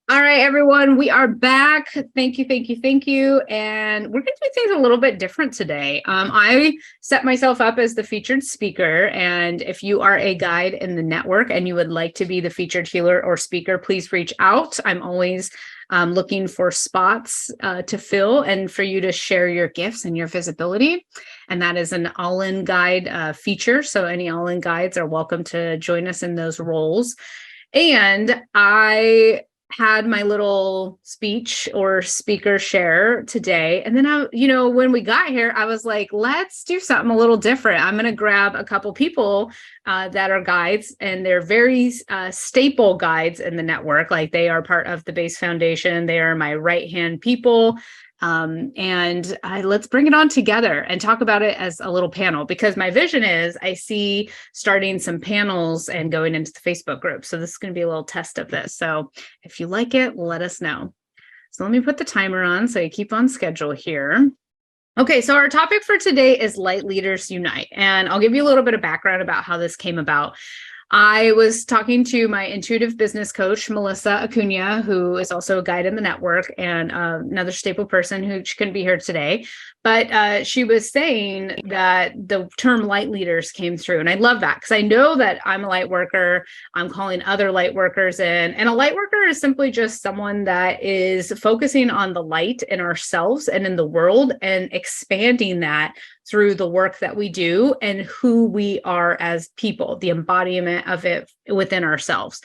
All right, everyone, we are back. Thank you, thank you, thank you. And we're going to do things a little bit different today. I set myself up as the featured speaker. And if you are a guide in the network and you would like to be the featured healer or speaker, please reach out. I'm always looking for spots to fill and for you to share your gifts and your visibility. And that is an all-in guide feature. So any all-in guides are welcome to join us in those roles. And I had my little speech or speaker share today. And then when we got here, I was like, let's do something a little different. I'm going to grab a couple people that are guides, and they're very staple guides in the network. Like, they are part of the Base Foundation. They are my right-hand people. Let's bring it on together and talk about it as a little panel, because my vision is I see starting some panels and going into the Facebook group. So this is going to be a little test of this. So if you like it, let us know. So let me put the timer on so you keep on schedule here. Okay, so our topic for today is Light Leaders Unite. And I'll give you a little bit of background about how this came about. I was talking to my intuitive business coach, Melissa Acuna, who is also a guide in the network and another staple person who couldn't be here today. But she was saying that the term light leaders came through. And I love that, because I know that I'm a light worker. I'm calling other light workers in. And a light worker is simply just someone that is focusing on the light in ourselves and in the world and expanding that through the work that we do and who we are as people, the embodiment of it within ourselves.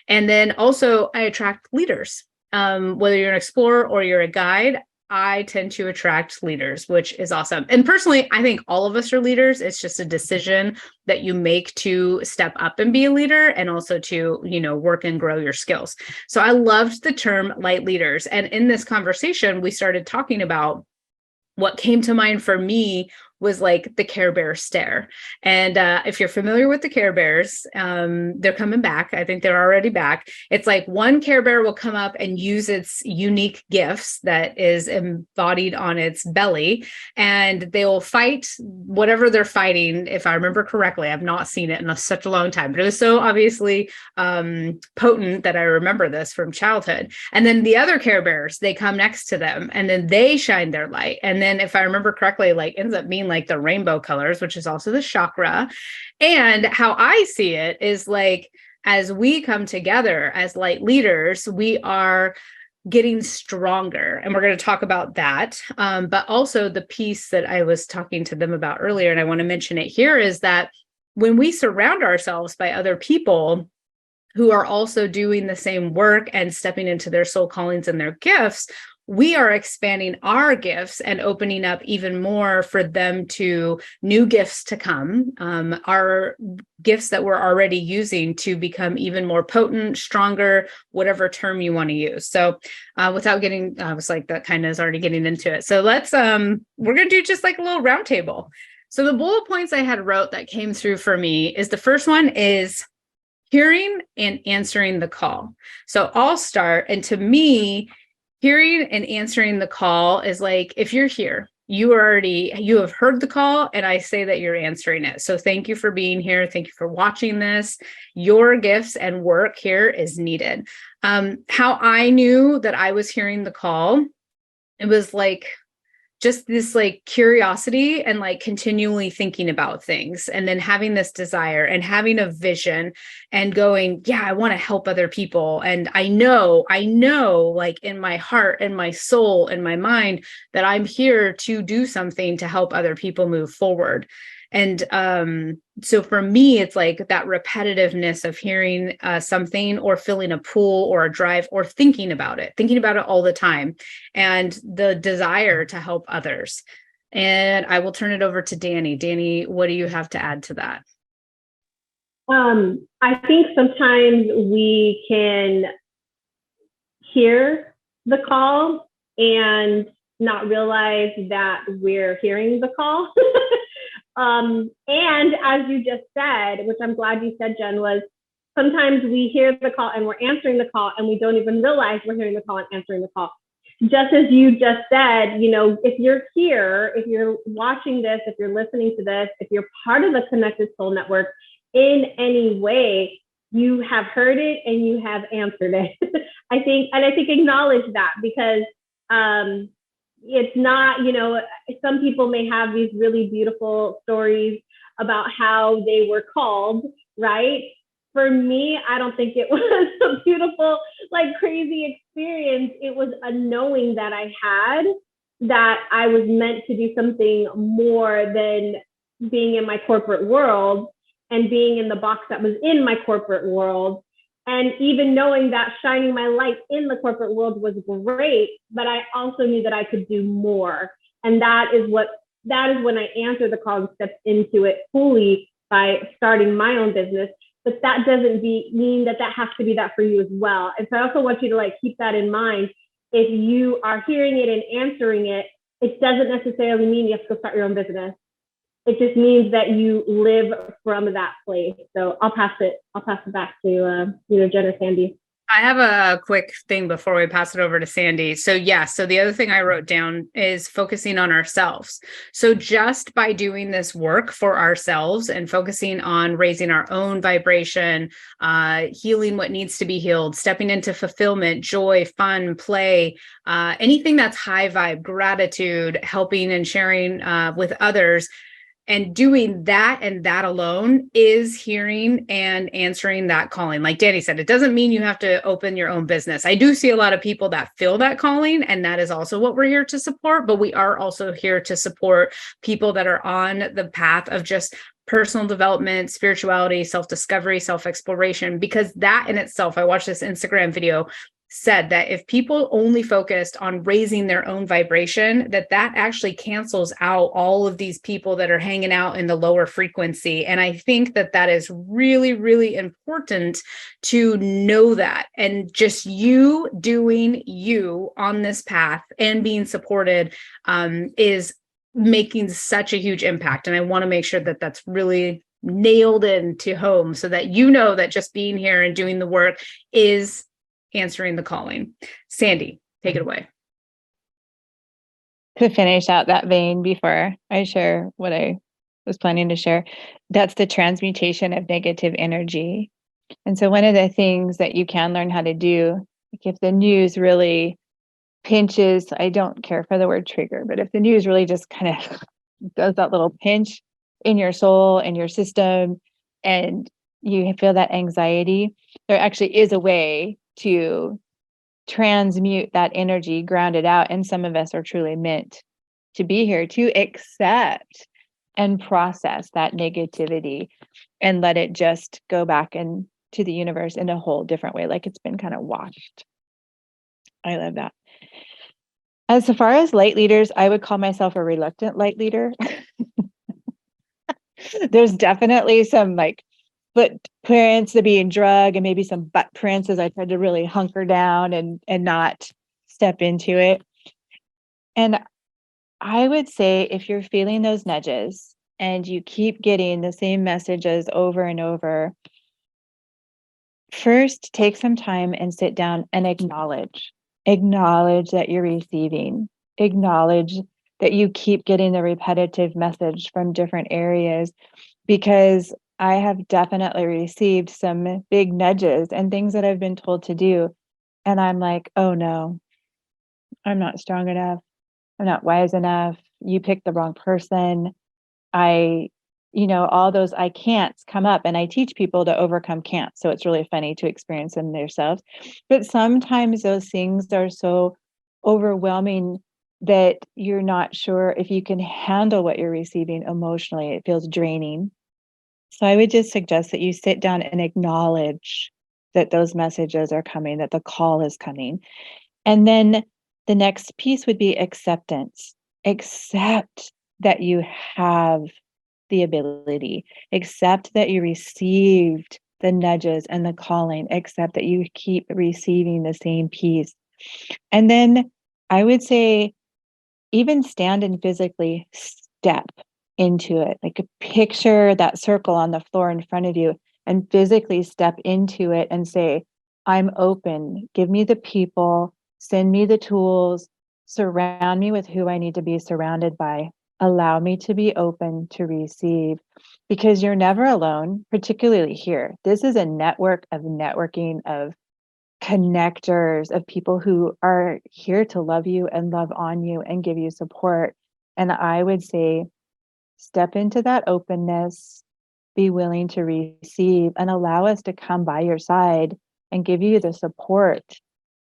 And then also I attract leaders. Whether you're an explorer or you're a guide, I tend to attract leaders, which is awesome. And personally, I think all of us are leaders. It's just a decision that you make to step up and be a leader, and also to, work and grow your skills. So I loved the term light leaders. And in this conversation, we started talking about what came to mind for me was like the Care Bear stare. And if you're familiar with the Care Bears, they're coming back. I think they're already back. It's like one Care Bear will come up and use its unique gifts that is embodied on its belly, and they will fight whatever they're fighting. If I remember correctly, I've not seen it in such a long time, but it was so obviously potent that I remember this from childhood. And then the other Care Bears, they come next to them, and then they shine their light. And then if I remember correctly, like ends up being like the rainbow colors, which is also the chakra. And how I see it is like, as we come together as light leaders, we are getting stronger. And we're going to talk about that. But also the piece that I was talking to them about earlier, and I want to mention it here, is that when we surround ourselves by other people who are also doing the same work and stepping into their soul callings and their gifts, we are expanding our gifts and opening up even more for them to new gifts to come, our gifts that we're already using to become even more potent, stronger, whatever term you want to use. So without getting, I was like, that kind of is already getting into it. So let's, we're going to do just like a little round table. So the bullet points I had wrote that came through for me is, the first one is hearing and answering the call. So I'll start. And to me, hearing and answering the call is like, if you're here, you have heard the call, and I say that you're answering it. So thank you for being here. Thank you for watching this. Your gifts and work here is needed. How I knew that I was hearing the call, it was like just this like curiosity and like continually thinking about things, and then having this desire and having a vision and going, yeah, I want to help other people. And I know like in my heart and my soul and my mind that I'm here to do something to help other people move forward. And so for me, it's like that repetitiveness of hearing something, or feeling a pull or a drive, or thinking about it all the time, and the desire to help others. And I will turn it over to Danie. Danie, what do you have to add to that? I think sometimes we can hear the call and not realize that we're hearing the call. And as you just said, which I'm glad you said, Jen, was sometimes we hear the call and we're answering the call, and we don't even realize we're hearing the call and answering the call. Just as you just said, if you're here, if you're watching this, if you're listening to this, if you're part of the Connected Soul Network in any way, you have heard it and you have answered it. I think acknowledge that, because it's not, some people may have these really beautiful stories about how they were called, right? For me, I don't think it was a beautiful, like, crazy experience. It was a knowing that I had that I was meant to do something more than being in my corporate world and being in the box that was in my corporate world. And even knowing that shining my light in the corporate world was great, but I also knew that I could do more. And that is when I answered the call and stepped into it fully by starting my own business. But that doesn't mean that has to be that for you as well. And so I also want you to, like, keep that in mind. If you are hearing it and answering it, it doesn't necessarily mean you have to go start your own business. It just means that you live from that place. So I'll pass it back to Jen or Sandi. I have a quick thing before we pass it over to Sandi. So so the other thing I wrote down is focusing on ourselves. So just by doing this work for ourselves and focusing on raising our own vibration, healing what needs to be healed, stepping into fulfillment, joy, fun, play, anything that's high vibe, gratitude, helping and sharing with others, and doing that and that alone is hearing and answering that calling. Like Danie said, it doesn't mean you have to open your own business. I do see a lot of people that feel that calling, and that is also what we're here to support. But we are also here to support people that are on the path of just personal development, spirituality, self-discovery, self-exploration, because that in itself, I watched this Instagram video, said that if people only focused on raising their own vibration, that actually cancels out all of these people that are hanging out in the lower frequency. And I think that is really, really important to know that. And just you doing you on this path and being supported is making such a huge impact. And I want to make sure that that's really nailed into home, so that you know that just being here and doing the work is answering the calling. Sandi, take it away. To finish out that vein before I share what I was planning to share, that's the transmutation of negative energy. And so one of the things that you can learn how to do, like if the news really pinches, I don't care for the word trigger, but if the news really just kind of does that little pinch in your soul and your system, and you feel that anxiety, there actually is a way to transmute that energy, ground it out. And some of us are truly meant to be here to accept and process that negativity and let it just go back into the universe in a whole different way, like it's been kind of washed. I love that. As far as light leaders, I would call myself a reluctant light leader. There's definitely some like footprints to being drug and maybe some butt prints as I tried to really hunker down and not step into it. And I would say if you're feeling those nudges and you keep getting the same messages over and over, first take some time and sit down and acknowledge that you're receiving, acknowledge that you keep getting the repetitive message from different areas, because I have definitely received some big nudges and things that I've been told to do. And I'm like, oh no, I'm not strong enough. I'm not wise enough. You picked the wrong person. All those I can'ts come up, and I teach people to overcome can'ts. So it's really funny to experience them themselves. But sometimes those things are so overwhelming that you're not sure if you can handle what you're receiving emotionally. It feels draining. So I would just suggest that you sit down and acknowledge that those messages are coming, that the call is coming. And then the next piece would be acceptance. Accept that you have the ability. Accept that you received the nudges and the calling. Accept that you keep receiving the same piece. And then I would say, even stand and physically step into it. Like picture that circle on the floor in front of you and physically step into it and say, I'm open. Give me the people, send me the tools, surround me with who I need to be surrounded by. Allow me to be open to receive, because you're never alone, particularly here. This is a network of networking, of connectors, of people who are here to love you and love on you and give you support. And I would say, step into that openness, be willing to receive, and allow us to come by your side and give you the support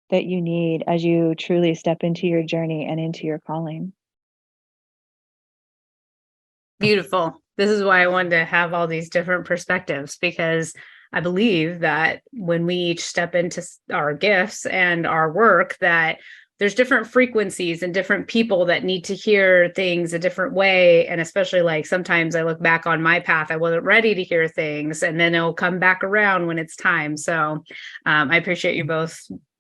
that you need as you truly step into your journey and into your calling. Beautiful. This is why I wanted to have all these different perspectives, because I believe that when we each step into our gifts and our work, that there's different frequencies and different people that need to hear things a different way. And especially like sometimes I look back on my path, I wasn't ready to hear things, and then it'll come back around when it's time. So I appreciate you both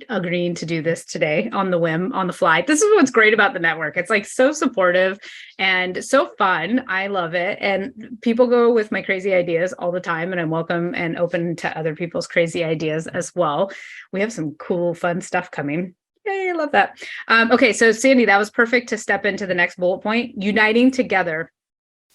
agreeing to do this today on the whim, on the fly. This is what's great about the network. It's like so supportive and so fun. I love it. And people go with my crazy ideas all the time, and I'm welcome and open to other people's crazy ideas as well. We have some cool, fun stuff coming. Yay, I love that. Okay, so Sandi, that was perfect to step into the next bullet point, uniting together.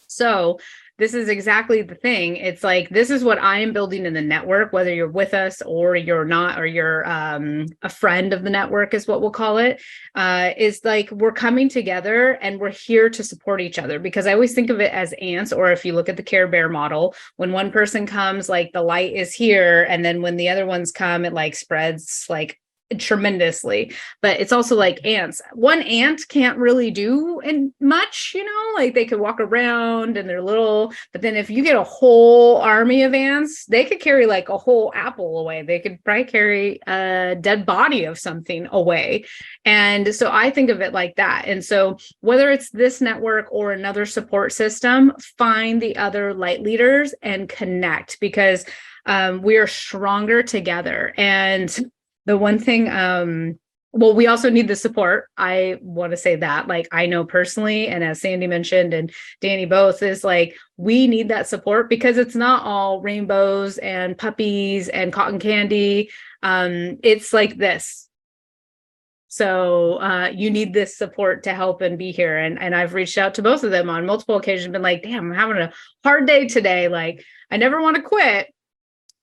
So this is exactly the thing. It's like, this is what I am building in the network, whether you're with us or you're not, or you're a friend of the network is what we'll call it, is like, we're coming together and we're here to support each other. Because I always think of it as ants, or if you look at the Care Bear model, when one person comes, like the light is here. And then when the other ones come, it like spreads like tremendously. But it's also like ants. One ant can't really do much, like they could walk around and they're little, but then if you get a whole army of ants, they could carry like a whole apple away. They could probably carry a dead body of something away. And so I think of it like that. And so whether it's this network or another support system, find the other light leaders and connect, because we are stronger together. And the one thing, well, we also need the support. I want to say that, like, I know personally, and as Sandi mentioned, and Danie both, is like, we need that support, because it's not all rainbows and puppies and cotton candy. It's like this. So you need this support to help and be here. And I've reached out to both of them on multiple occasions, been like, damn, I'm having a hard day today. Like, I never want to quit,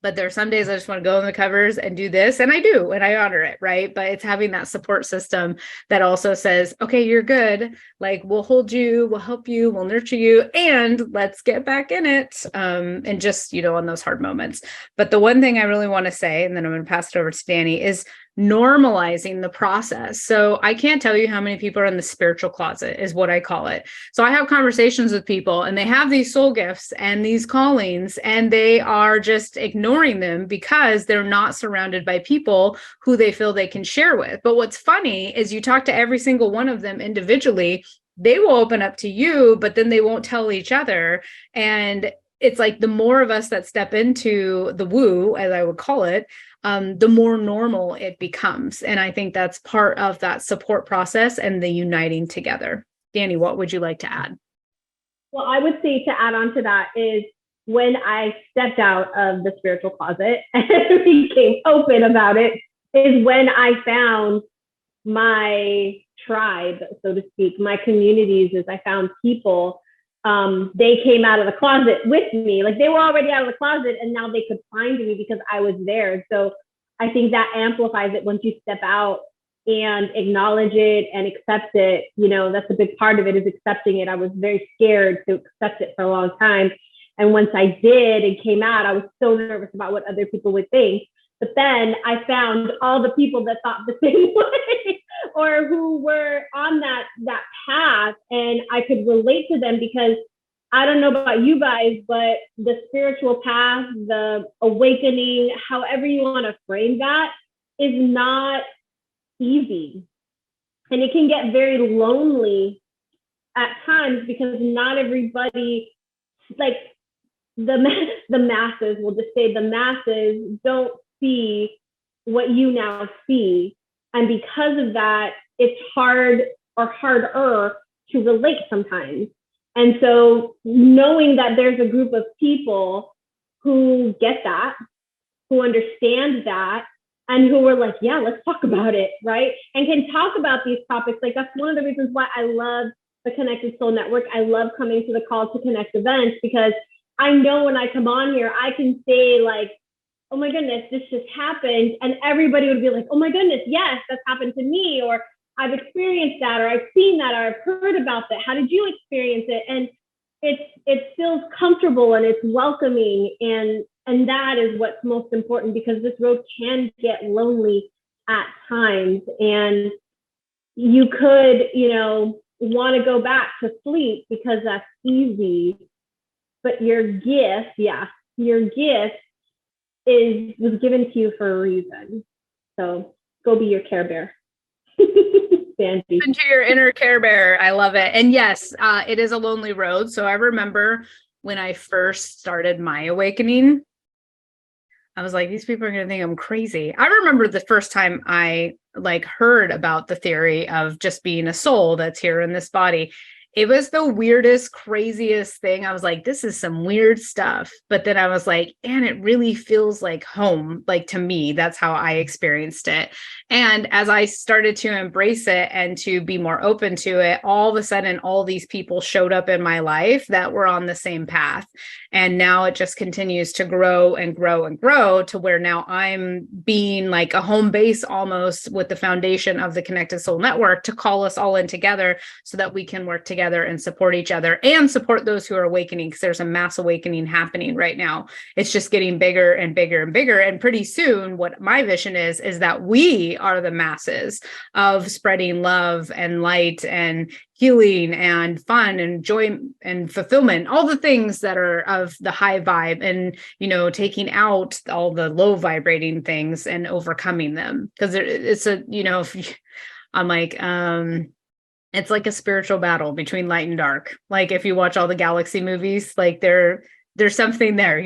but there are some days I just want to go in the covers and do this. And I do, and I honor it, right? But it's having that support system that also says, okay, you're good. Like, we'll hold you, we'll help you, we'll nurture you, and let's get back in it. And just, on those hard moments. But the one thing I really want to say, and then I'm going to pass it over to Danie, is normalizing the process. So I can't tell you how many people are in the spiritual closet, is what I call it. So I have conversations with people, and they have these soul gifts and these callings, and they are just ignoring them because they're not surrounded by people who they feel they can share with. But what's funny is you talk to every single one of them individually, they will open up to you, but then they won't tell each other. And it's like, the more of us that step into the woo, as I would call it, the more normal it becomes. And I think that's part of that support process and the uniting together. Danie, what would you like to add? Well, I would say, to add on to that, is when I stepped out of the spiritual closet and became open about it, is when I found my tribe, so to speak, my communities. Is I found people, they came out of the closet with me. Like, they were already out of the closet, and now they could find me because I was there. So I think that amplifies it once you step out and acknowledge it and accept it. That's a big part of it, is accepting it. I was very scared to accept it for a long time. And once I did and came out, I was so nervous about what other people would think. But then I found all the people that thought the same way, or who were on that path, and I could relate to them, because I don't know about you guys, but the spiritual path, the awakening, however you want to frame that, is not easy. And it can get very lonely at times, because not everybody, like the masses, we'll just say the masses, don't see what you now see. And because of that, it's hard, or harder, to relate sometimes. And so knowing that there's a group of people who get that, who understand that, and who were like, yeah, let's talk about it, right? And can talk about these topics. Like, that's one of the reasons why I love the Connected Soul Network. I love coming to the Call to Connect events because I know when I come on here, I can say like, oh my goodness, this just happened. And everybody would be like, oh my goodness, yes, that's happened to me. Or I've experienced that, or I've seen that, or I've heard about that. How did you experience it? And it feels comfortable and it's welcoming. And that is what's most important, because this road can get lonely at times. And you could, want to go back to sleep because that's easy. But your gift was given to you for a reason. So go be your Care Bear. Sandi. Into your inner Care Bear. I love it. And yes, it is a lonely road. So I remember when I first started my awakening, I was like, these people are going to think I'm crazy. I remember the first time I heard about the theory of just being a soul that's here in this body. It was the weirdest, craziest thing. I was like, this is some weird stuff. But then I was like, and it really feels like home. Like, to me, that's how I experienced it. And as I started to embrace it and to be more open to it, all of a sudden, all these people showed up in my life that were on the same path. And now it just continues to grow and grow and grow to where now I'm being like a home base almost with the foundation of the Connected Soul Network to call us all in together so that we can work together and support each other and support those who are awakening, because there's a mass awakening happening right now. It's just getting bigger and bigger and bigger. And pretty soon, what my vision is that we are the masses of spreading love and light and healing and fun and joy and fulfillment, all the things that are of the high vibe, and, taking out all the low vibrating things and overcoming them. Because it's I'm like, it's like a spiritual battle between light and dark. Like, if you watch all the galaxy movies, like there's something there,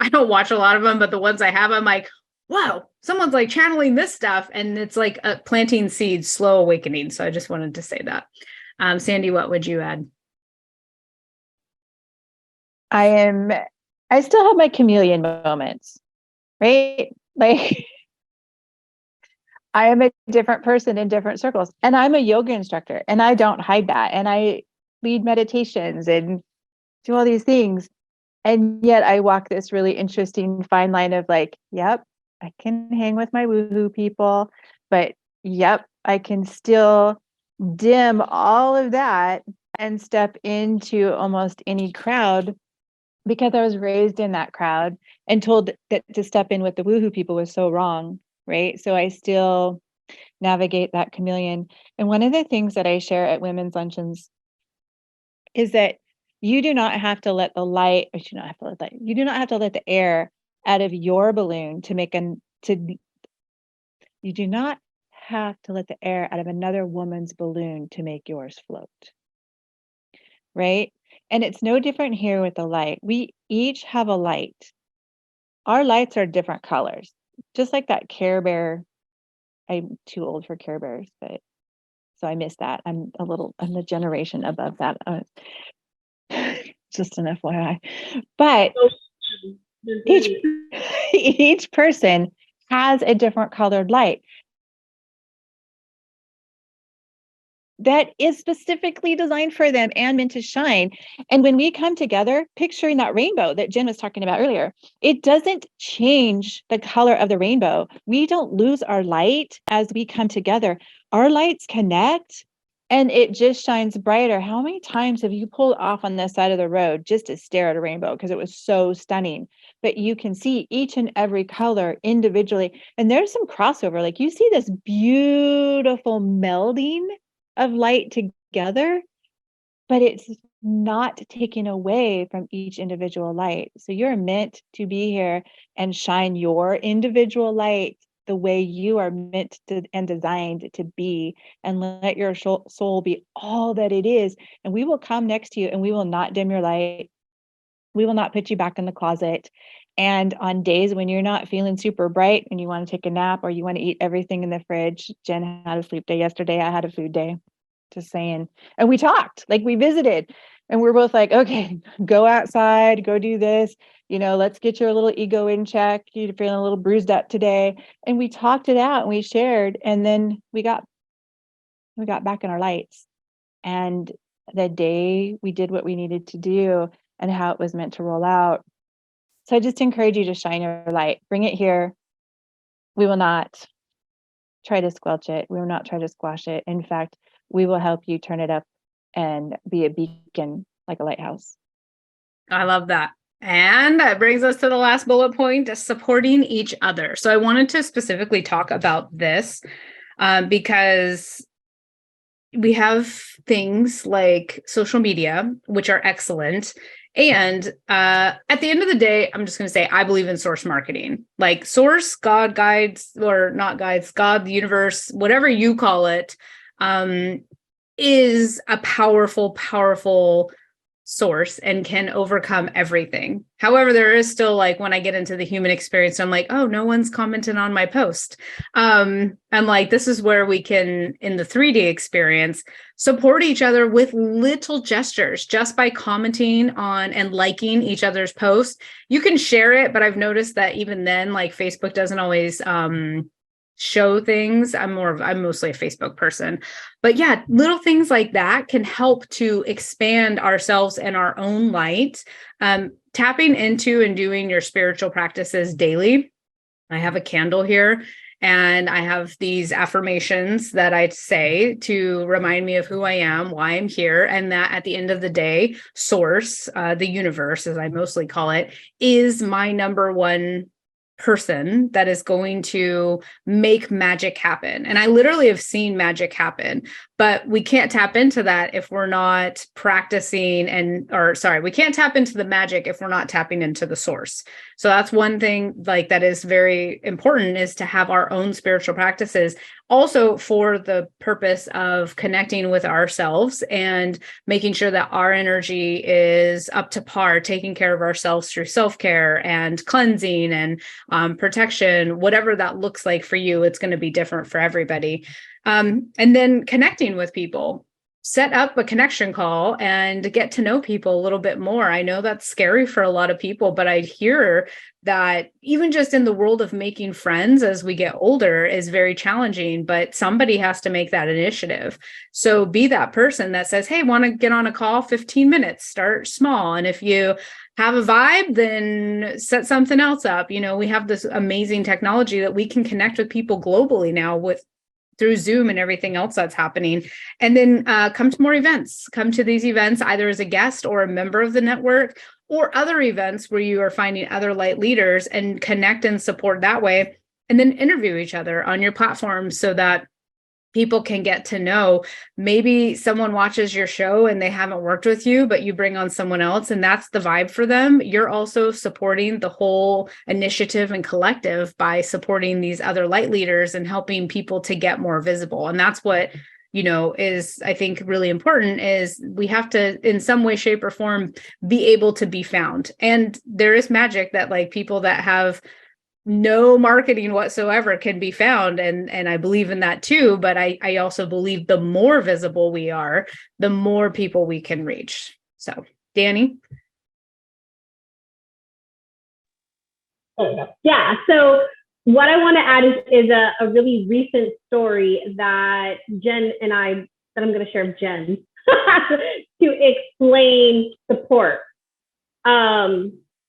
I don't watch a lot of them, but the ones I have, I'm like, wow, someone's like channeling this stuff. And it's like planting seeds, slow awakening. So I just wanted to say that. Sandi, what would you add? I still have my chameleon moments, right? Like, I am a different person in different circles, and I'm a yoga instructor, and I don't hide that. And I lead meditations and do all these things. And yet I walk this really interesting fine line of like, yep, I can hang with my woohoo people, but yep, I can still dim all of that and step into almost any crowd, because I was raised in that crowd and told that to step in with the woohoo people was so wrong. Right. So I still navigate that chameleon. And one of the things that I share at women's luncheons is that you do not have to let the light, or you do not have to let the air out of your balloon you do not have to let the air out of another woman's balloon to make yours float. Right. And it's no different here with the light. We each have a light. Our lights are different colors. Just like that Care Bear. I'm too old for Care Bears, but so I missed that. I'm the generation above that. Just an FYI. But each person has a different colored light that is specifically designed for them and meant to shine. And when we come together, picturing that rainbow that Jen was talking about earlier, it doesn't change the color of the rainbow. We don't lose our light as we come together. Our lights connect and it just shines brighter. How many times have you pulled off on this side of the road just to stare at a rainbow because it was so stunning? But you can see each and every color individually. And there's some crossover. Like, you see this beautiful melding of light together, but it's not taken away from each individual light. So you're meant to be here and shine your individual light the way you are meant to and designed to be, and let your soul be all that it is. And we will come next to you and we will not dim your light. We will not put you back in the closet. And on days when you're not feeling super bright and you want to take a nap or you want to eat everything in the fridge, Jen had a sleep day yesterday. I had a food day. Just saying. And we talked, like we visited, and we're both like, okay, go outside, go do this, let's get your little ego in check. You're feeling a little bruised up today. And we talked it out and we shared, and then we got back in our lights. And the day we did what we needed to do and how it was meant to roll out. So I just encourage you to shine your light, bring it here. We will not try to squelch it. We will not try to squash it. In fact, we will help you turn it up and be a beacon like a lighthouse. I love that. And that brings us to the last bullet point, supporting each other. So I wanted to specifically talk about this because we have things like social media, which are excellent. And at the end of the day, I'm just going to say, I believe in source marketing, like source, God, guides, or not guides, God, the universe, whatever you call it, is a powerful, powerful source and can overcome everything. However, there is still, like, when I get into the human experience, I'm like, oh, no one's commented on my post. And like, this is where we can, in the 3D experience, support each other with little gestures just by commenting on and liking each other's posts. You can share it, but I've noticed that even then, like, Facebook doesn't always show things. I'm mostly a Facebook person, but yeah, little things like that can help to expand ourselves and our own light. Tapping into and doing your spiritual practices daily. I have a candle here and I have these affirmations that I say to remind me of who I am, why I'm here, and that at the end of the day, source, the universe, as I mostly call it, is my number one person that is going to make magic happen. And I literally have seen magic happen, but we can't tap into that if we're not practicing we can't tap into the magic if we're not tapping into the source. So that's one thing, like, that is very important, is to have our own spiritual practices, also for the purpose of connecting with ourselves and making sure that our energy is up to par, taking care of ourselves through self-care and cleansing and protection, whatever that looks like for you. It's going to be different for everybody. And then connecting with people. Set up a connection call and get to know people a little bit more. I know that's scary for a lot of people, but I hear that even just in the world of making friends as we get older is very challenging, but somebody has to make that initiative. So be that person that says, hey, want to get on a call, 15 minutes, start small. And if you have a vibe, then set something else up. You know, we have this amazing technology that we can connect with people globally now through Zoom and everything else that's happening. And then come to more events. Come to these events either as a guest or a member of the network, or other events where you are finding other light leaders and connect and support that way. And then interview each other on your platform so that people can get to know. Maybe someone watches your show and they haven't worked with you, but you bring on someone else and that's the vibe for them. You're also supporting the whole initiative and collective by supporting these other light leaders and helping people to get more visible. And that's what, you know, is, I think, really important, is we have to, in some way, shape, or form, be able to be found. And there is magic that, like, people that have no marketing whatsoever can be found. And I believe in that too. But I also believe the more visible we are, the more people we can reach. So, Danie? Yeah. So what I want to add is a really recent story that Jen and I, that I'm going to share with Jen to explain support.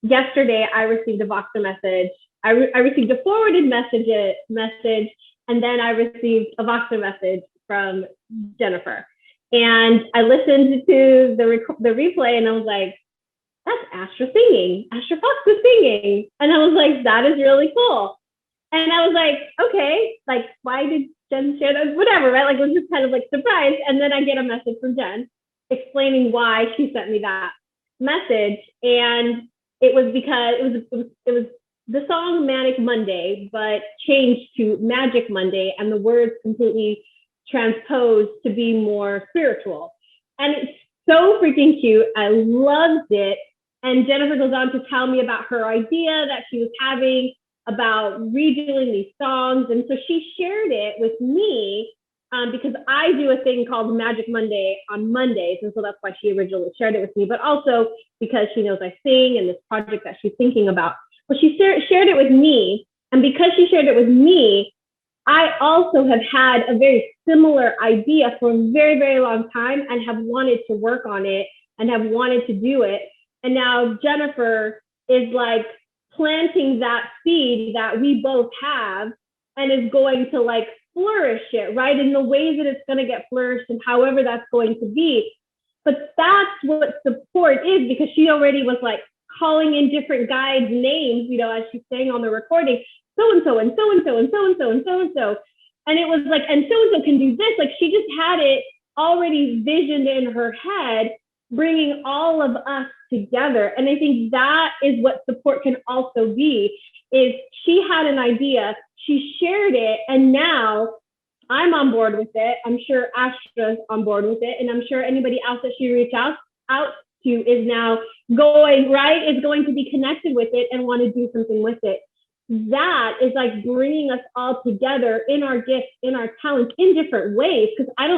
Yesterday, I received a Voxer message. I received a forwarded message, and then I received a Voxer message from Jennifer. And I listened to the replay, and I was like, that's Astra singing. Astra Fox is singing. And I was like, that is really cool. And I was like, okay, like, why did Jen share that? Whatever, right? Like, it was just kind of like surprised. And then I get a message from Jen explaining why she sent me that message. And it was because it was the song Manic Monday, but changed to Magic Monday, and the words completely transposed to be more spiritual. And it's so freaking cute. I loved it. And Jennifer goes on to tell me about her idea that she was having about redoing these songs. And so she shared it with me because I do a thing called Magic Monday on Mondays. And so that's why she originally shared it with me, but also because she knows I sing and this project that she's thinking about. But she shared it with me. And because she shared it with me, I also have had a very similar idea for a very, very long time and have wanted to work on it and have wanted to do it. And now Jennifer is like planting that seed that we both have and is going to like flourish it, right? In the ways that it's going to get flourished and however that's going to be. But that's what support is, because she already was like calling in different guides' names, you know, as she's saying on the recording, so-and-so and so-and-so and so-and-so and so-and-so. And it was like, and so-and-so can do this. Like she just had it already visioned in her head, bringing all of us together. And I think that is what support can also be, is she had an idea, she shared it, and now I'm on board with it. I'm sure Astra's on board with it. And I'm sure anybody else that she reached out to is now going, right, is going to be connected with it and want to do something with it. That is like bringing us all together in our gifts, in our talents, in different ways. Because I'm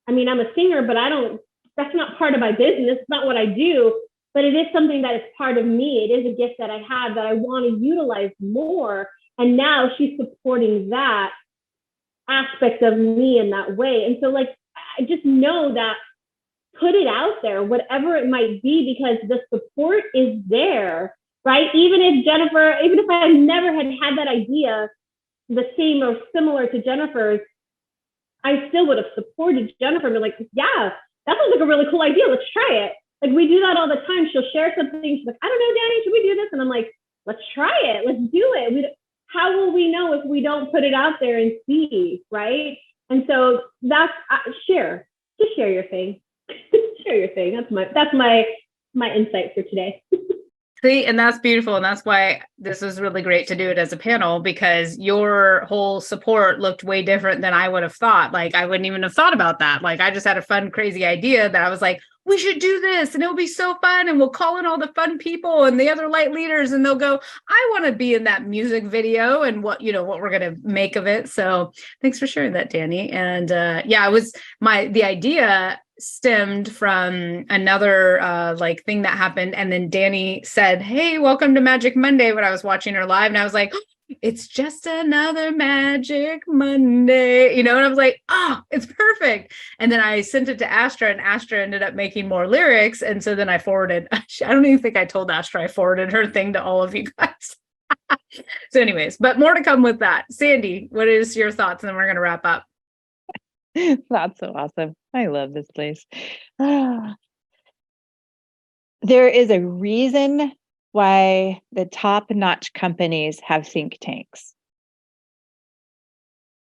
a singer, but that's not part of my business. It's not what I do, but it is something that is part of me. It is a gift that I have that I want to utilize more. And now she's supporting that aspect of me in that way. And so like, I just know that put it out there, whatever it might be, because the support is there, right? Even if I never had that idea, the same or similar to Jennifer's, I still would have supported Jennifer and be like, yeah, that sounds like a really cool idea. Let's try it. Like we do that all the time. She'll share something. She's like, I don't know, Danie, should we do this? And I'm like, let's try it. Let's do it. How will we know if we don't put it out there and see, right? And so that's just share your thing. Share your thing. That's my insight for today. See, and that's beautiful. And that's why this was really great to do it as a panel, because your whole support looked way different than I would have thought. Like I wouldn't even have thought about that. Like I just had a fun, crazy idea that I was like, we should do this and it'll be so fun. And we'll call in all the fun people and the other light leaders and they'll go, I want to be in that music video and what we're going to make of it. So thanks for sharing that, Danie. And the idea stemmed from another thing that happened. And then Danie said, hey, welcome to Magic Monday, when I was watching her live. And I was like, it's just another Magic Monday, and I was like, it's perfect. And then I sent it to Astra, and Astra ended up making more lyrics. And so then I forwarded, I don't even think I told Astra, I forwarded her thing to all of you guys. So anyways, but more to come with that. Sandi, what is your thoughts? And then we're going to wrap up. That's so awesome. I love this place. There is a reason why the top-notch companies have think tanks.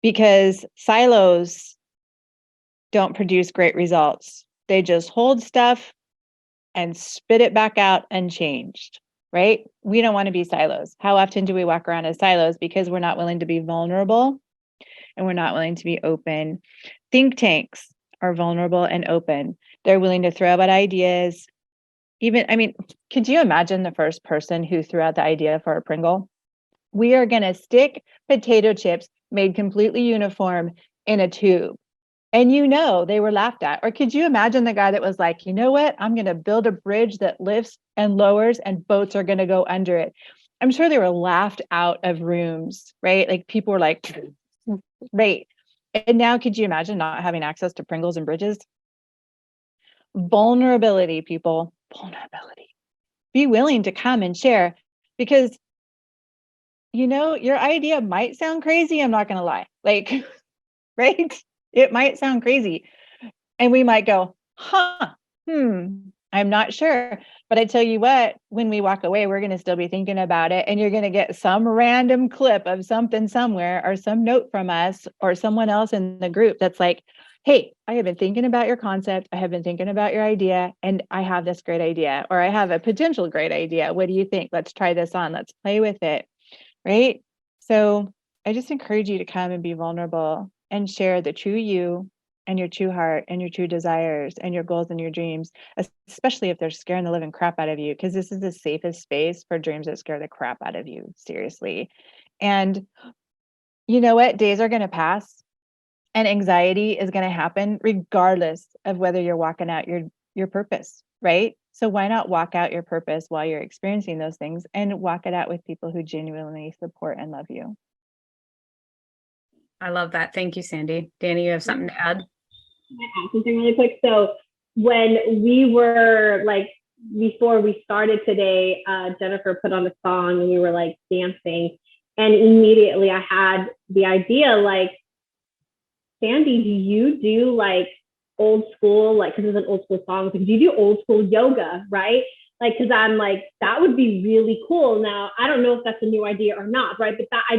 Because silos don't produce great results. They just hold stuff and spit it back out unchanged, right? We don't want to be silos. How often do we walk around as silos? Because we're not willing to be vulnerable and we're not willing to be open. Think tanks are vulnerable and open. They're willing to throw out ideas. Could you imagine the first person who threw out the idea for a Pringle? We are going to stick potato chips made completely uniform in a tube. And they were laughed at. Or could you imagine the guy that was like, you know what? I'm going to build a bridge that lifts and lowers and boats are going to go under it. I'm sure they were laughed out of rooms, right? Like people were like, right. And now could you imagine not having access to Pringles and bridges? Vulnerability, people. Vulnerability. Be willing to come and share, because your idea might sound crazy. I'm not going to lie. Right? It might sound crazy. And we might go, I'm not sure. But I tell you what, when we walk away, we're going to still be thinking about it. And you're going to get some random clip of something somewhere, or some note from us or someone else in the group that's like, hey, I have been thinking about your concept. I have been thinking about your idea, and I have this great idea, or I have a potential great idea. What do you think? Let's try this on. Let's play with it. Right? So I just encourage you to come and be vulnerable and share the true you and your true heart and your true desires and your goals and your dreams, especially if they're scaring the living crap out of you, because this is the safest space for dreams that scare the crap out of you, seriously. And you know what? Days are going to pass and anxiety is going to happen regardless of whether you're walking out your purpose, right? So why not walk out your purpose while you're experiencing those things, and walk it out with people who genuinely support and love you? I love that. Thank you, Sandi. Danie, you have something to add? Can I add something really quick? So when we were like, before we started today, Jennifer put on a song and we were like dancing. And immediately I had the idea, like, Sandi, do you do like old school, like, because it's an old school song, do you do old school yoga, right? Like, because I'm like, that would be really cool. Now, I don't know if that's a new idea or not, right? But that I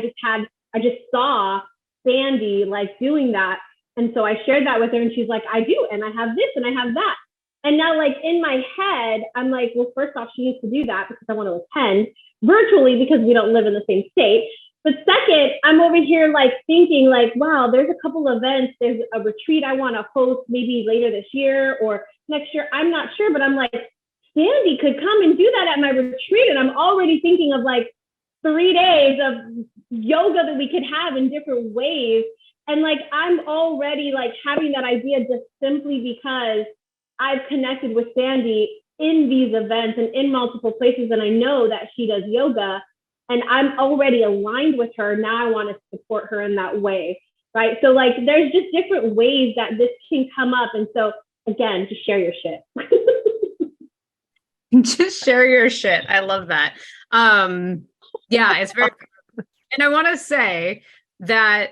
just saw Sandi like doing that. And so I shared that with her and she's like, I do. And I have this and I have that. And now, like, in my head, I'm like, well, first off, she needs to do that because I want to attend virtually because we don't live in the same state. But second, I'm over here like thinking like, wow, there's a couple events. There's a retreat I want to host maybe later this year or next year. I'm not sure, but I'm like, Sandi could come and do that at my retreat. And I'm already thinking of like 3 days of yoga that we could have in different ways. And like, I'm already like having that idea just simply because I've connected with Sandi in these events and in multiple places. And I know that she does yoga and I'm already aligned with her. Now I want to support her in that way, right? So like, there's just different ways that this can come up. And so again, just share your shit. Just share your shit. I love that. Yeah, it's very, and I want to say that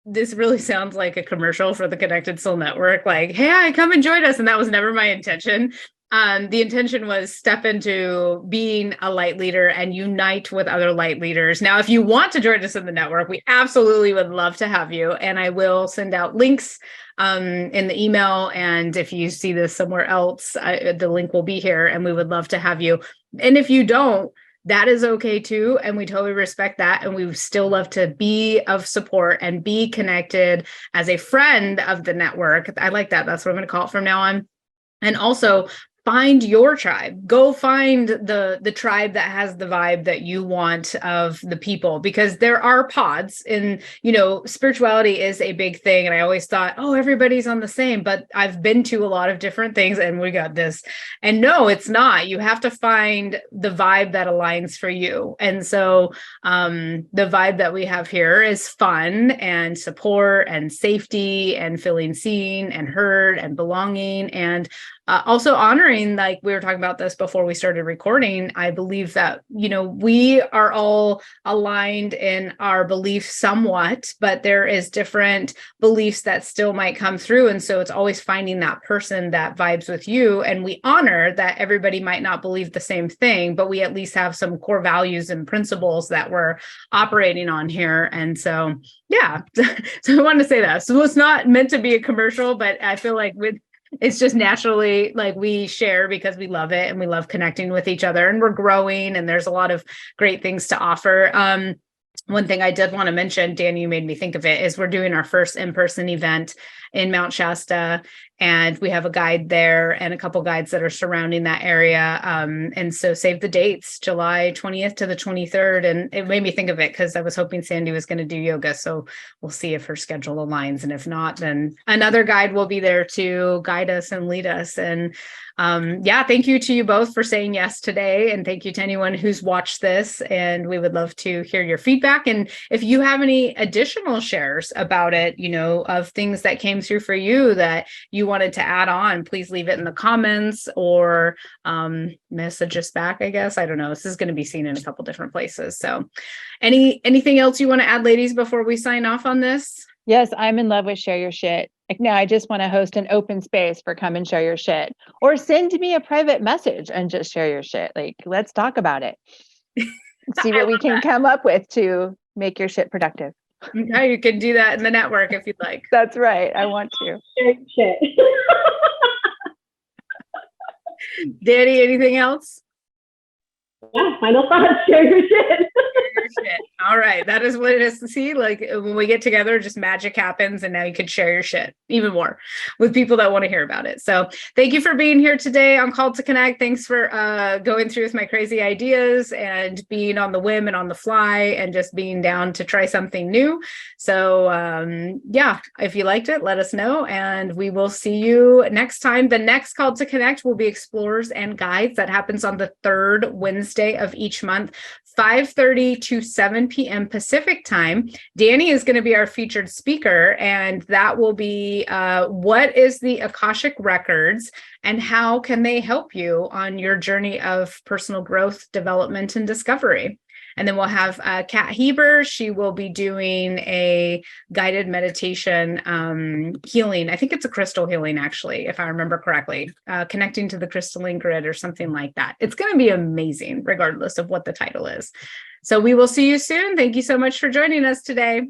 this really sounds like a commercial for the Connected Soul Network. Like, hey, come and join us. And that was never my intention. The intention was step into being a light leader and unite with other light leaders. Now, if you want to join us in the network, we absolutely would love to have you. And I will send out links in the email. And if you see this somewhere else, the link will be here and we would love to have you. And if you don't, that is okay too. And we totally respect that. And we would still love to be of support and be connected as a friend of the network. I like that. That's what I'm going to call it from now on. And also find your tribe. Go find the tribe that has the vibe that you want of the people, because there are pods and, spirituality is a big thing. And I always thought, oh, everybody's on the same, but I've been to a lot of different things and we got this. And no, it's not. You have to find the vibe that aligns for you. And so the vibe that we have here is fun and support and safety and feeling seen and heard and belonging, and also honoring, like we were talking about this before we started recording. I believe that, we are all aligned in our beliefs somewhat, but there is different beliefs that still might come through. And so it's always finding that person that vibes with you. And we honor that everybody might not believe the same thing, but we at least have some core values and principles that we're operating on here. And so, yeah, so I wanted to say that. So it's not meant to be a commercial, but I feel like it's just naturally like we share because we love it and we love connecting with each other and we're growing and there's a lot of great things to offer. One thing I did want to mention, Danie, you made me think of it, is we're doing our first in-person event in Mount Shasta, and we have a guide there and a couple guides that are surrounding that area. And so save the dates, July 20th to the 23rd. And it made me think of it because I was hoping Sandi was going to do yoga. So we'll see if her schedule aligns. And if not, then another guide will be there to guide us and lead us. And thank you to you both for saying yes today. And thank you to anyone who's watched this. And we would love to hear your feedback. And if you have any additional shares about it, of things that came through for you that you wanted to add on, please leave it in the comments or message us back, I guess. I don't know. This is going to be seen in a couple different places. So anything else you want to add, ladies, before we sign off on this? Yes, I'm in love with share your shit. Like now I just want to host an open space for come and share your shit, or send me a private message and just share your shit. Like, let's talk about it. See what we can come up with to make your shit productive. Okay, you can do that in the network if you'd like. That's right. I want to. Shit. Danie, anything else? Yeah, final thoughts, share your shit. All right. That is what it is to see. Like when we get together, just magic happens. And now you can share your shit even more with people that want to hear about it. So thank you for being here today on Called to Connect. Thanks for going through with my crazy ideas and being on the whim and on the fly and just being down to try something new. So if you liked it, let us know. And we will see you next time. The next Called to Connect will be Explorers and Guides. That happens on the third Wednesday Wednesday of each month, 5:30 to 7 p.m. Pacific time. Danie is going to be our featured speaker, and that will be what is the Akashic Records and how can they help you on your journey of personal growth, development, and discovery. And then we'll have Kat Heber. She will be doing a guided meditation healing. I think it's a crystal healing, actually, if I remember correctly, connecting to the crystalline grid or something like that. It's going to be amazing, regardless of what the title is. So we will see you soon. Thank you so much for joining us today.